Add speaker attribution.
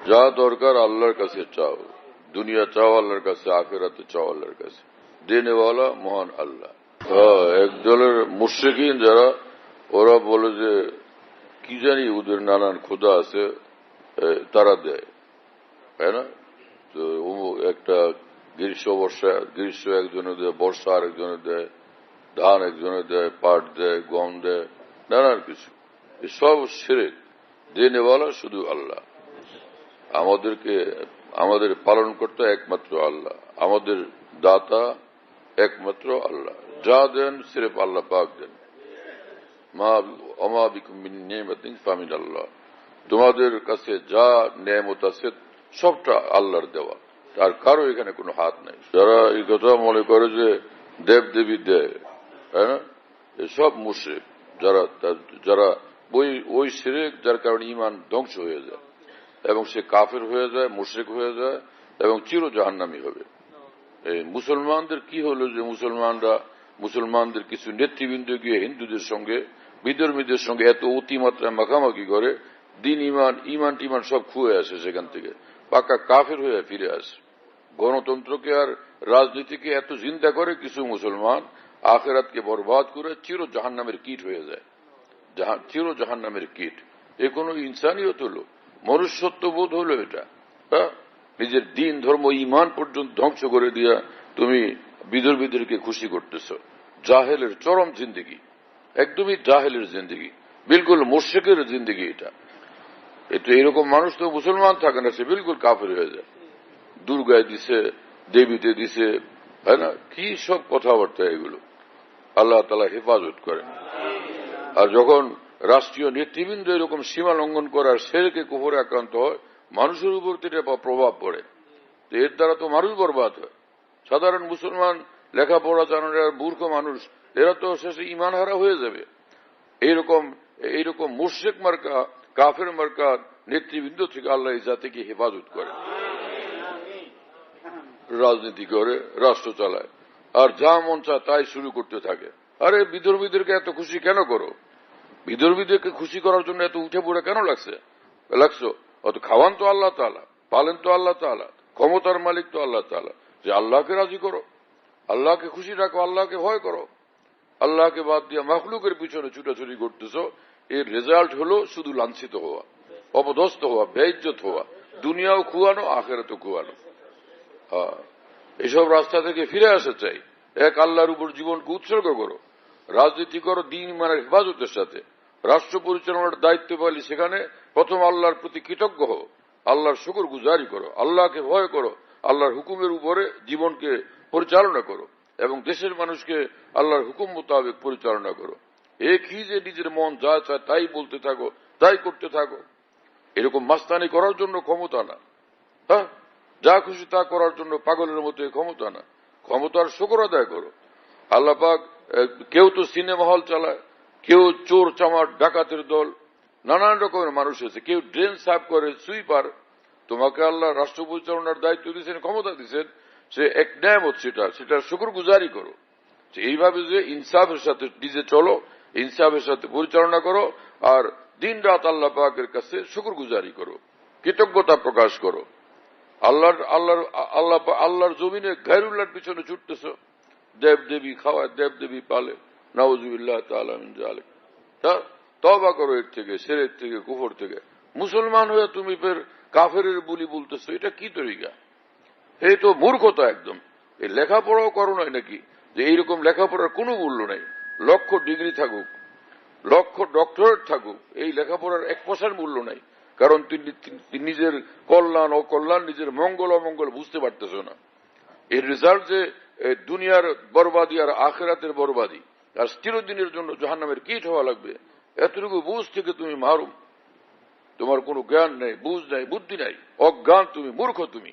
Speaker 1: যা দরকার আল্লাহর কাছে চাও, দুনিয়া চাও আল্লাহর কাছে, আখিরাতে চাও আল্লাহর কাছে। দেনেওয়ালা মহান আল্লাহ। একদলের মুশরিকিন যারা, ওরা বলে যে কি জানি ওদের নানান খোদা আছে, তারা দেয়, তাই না? তো একটা গ্রীষ্ম একজনে দেয়, বর্ষা আরেকজনে দেয়, ধান একজনে দেয়, পাট দেয়, গম দেয়, নানান কিছু। সব শিরক। দেনেওয়ালা শুধু আল্লাহ। আমাদের পালন করতে একমাত্র আল্লাহ, আমাদের দাতা একমাত্র আল্লাহ। যা দেন সিরেফ আল্লাহ পাক দেন। ওমা বিকুম মিন নি'মাতিন ফামিন আল্লাহ। তোমাদের কাছে যা নেয়ামত আছে সবটা আল্লাহর দেওয়া, তার কারো এখানে কোনো হাত নাই। যারা এই কথা মনে করে যে দেব দেবী দেয়, তাই না, এসব মুশরিক। যারা ওই শিরক যার কারণে ঈমান ধ্বংস হয়ে যায় এবং সে কাফের হয়ে যায়, মুশরিক হয়ে যায় এবং চির জাহান্নামী হবে। এই মুসলমানদের কি হলো যে মুসলমানদের কিছু নেতৃবৃন্দ গিয়ে হিন্দুদের সঙ্গে, বিধর্মীদের সঙ্গে এত অতিমাত্রায় মাখামাখি করে, দিন ইমান টিমান সব খুয়ে আসে, সেখান থেকে পাক্কা কাফের হয়ে ফিরে আসে। গণতন্ত্রকে আর রাজনীতিকে এত চিন্তা করে কিছু মুসলমান, আখেরাতকে বরবাদ করে চির জাহান্নামের কীট হয়ে যায়। চির জাহান্নামের কীট। এ কোনো ইনসানিয়ত হলো, মনুষ্যত্ববোধ হলো এটা? নিজের দিন ধর্ম ইমান পর্যন্ত ধ্বংস করে দিয়া তুমি বিধর্মীদেরকে খুশি করতেছ। জাহেলের চরম জিন্দেগি, একদমই জাহেলের জিন্দেগি, বিলকুল মুশরিকের জিন্দেগি এটা। এরকম মানুষ তো মুসলমান থাকে না, সে বিলকুল কাফের হয়ে যায়। দুর্গায় দিছে, দেবীতে দিছে, তাই না? কি সব কথাবার্তা এগুলো! আল্লাহ তাআলা হেফাজত করেন। আর যখন রাষ্ট্রীয় নেতৃবৃন্দ এরকম সীমা লঙ্ঘন করার শিরকে কুফরে আক্রান্ত হয়, মানুষের উপর এটা প্রভাব পড়ে। এর দ্বারা তো মানুষ বরবাদ হয়। সাধারণ মুসলমান লেখাপড়া জানার মূর্খ মানুষ, এরা তো শেষে ঈমান হারা হয়ে যাবে। এইরকম মুশরিক মার্কা, কাফের মার্কা নেতৃবৃন্দ থেকে আল্লাহ এই জাতিকে হেফাজত করে। রাজনীতি করে, রাষ্ট্র চালায়, আর যা মন চায় তাই শুরু করতে থাকে। আরে বিধর্মীদেরকে এত খুশি কেন করো? বিধর্মীদেরকে খুশি করার জন্য এত উঠে পড়ে কেন লাগছো? অত খাওয়ান তো আল্লাহ তাআলা, পালেন তো আল্লাহ তাআলা, ক্ষমতার মালিক তো আল্লাহ তাআলা। যে আল্লাহকে রাজি করো, আল্লাহকে খুশি রাখো, আল্লাহকে ভয় করো। আল্লাহকে বাদ দিয়ে মাখলুকের পিছনে ছুটাছুটি করতেছ, এর রেজাল্ট হলো শুধু লাঞ্ছিত হওয়া, অপদস্থ হওয়া, বেইজ্জত হওয়া, দুনিয়াও খুয়ানো, আখিরাতও খুয়ানো। এসব রাস্তা থেকে ফিরে আসা চাই। এক আল্লাহর উপর জীবনকে উৎসর্গ করো, রাজনীতি করো দিন ইমানের হেফাজতের সাথে। রাষ্ট্র পরিচালনার দায়িত্ব পাইলে সেখানে প্রথম আল্লাহর প্রতি কৃতজ্ঞ হও, আল্লাহর শুকর গুজারি করো, আল্লাহকে ভয় করো, আল্লাহর হুকুমের উপরে জীবনকে পরিচালনা করো এবং দেশের মানুষকে আল্লাহর হুকুম মোতাবেক পরিচালনা করো। কি যে নিজের মন যা চায় তাই বলতে থাকো, তাই করতে থাকো, এরকম মাস্তানি করার জন্য ক্ষমতা না। যা খুশি তা করার জন্য পাগলের মতো ক্ষমতা না। ক্ষমতার শুকর আদায় করো। আল্লাহ পাক, কেউ তো সিনেমা হল চালায়, কেউ চোর চামার ডাকাতের দল, নানান রকমের মানুষ আছে, কেউ ড্রেন সাফ করে, সুইপার। তোমাকে আল্লাহ রাষ্ট্র পরিচালনার দায়িত্ব দিয়েছেন, ক্ষমতা দিয়েছেন, সে এক নেয়ামত, সেটার শুকর গুজারি করো। এইভাবে যে ইনসাফের সাথে নিজে চলো, ইনসাফের সাথে পরিচালনা করো, আর দিন রাত আল্লাহ পাকের কাছে শুকর গুজারি করো, কৃতজ্ঞতা প্রকাশ করো। আল্লাহর জমিনে গায়রুল্লাহর পিছনে ছুটতেছ, দেব দেবী খাওয়ায়, দেব দেবী পালে, নাউযুবিল্লাহ তাআলা মিন যালিক। তওবা করো এর থেকে, শিরক থেকে, কুফর থেকে। মুসলমান হয়ে তুমি ফের কাফেরের বুলি বলতেছো, এটা কি তরিকা? এই তো মূর্খতা একদম। এই লেখাপড়াও করো নাই নাকি, যে এইরকম লেখাপড়ার কোনো মূল্য নেই? লক্ষ ডিগ্রি থাকুক, লক্ষ ডক্টরেট থাকুক, এই লেখাপড়ার এক পয়সার মূল্য নাই। কারণ নিজের কল্যাণ অকল্যাণ, নিজের মঙ্গল অমঙ্গল বুঝতে পারতেছ না। এর রেজাল্ট যে দুনিয়ার বরবাদী আর আখিরাতের বরবাদী, আর চিরদিনের জন্য জাহান্নামের কীট হওয়া লাগবে, এতটুকু বুঝ থেকে তুমি মারুম। তোমার কোনো জ্ঞান নেই, বুঝ নেই, বুদ্ধি নাই, অজ্ঞান তুমি, মূর্খ তুমি।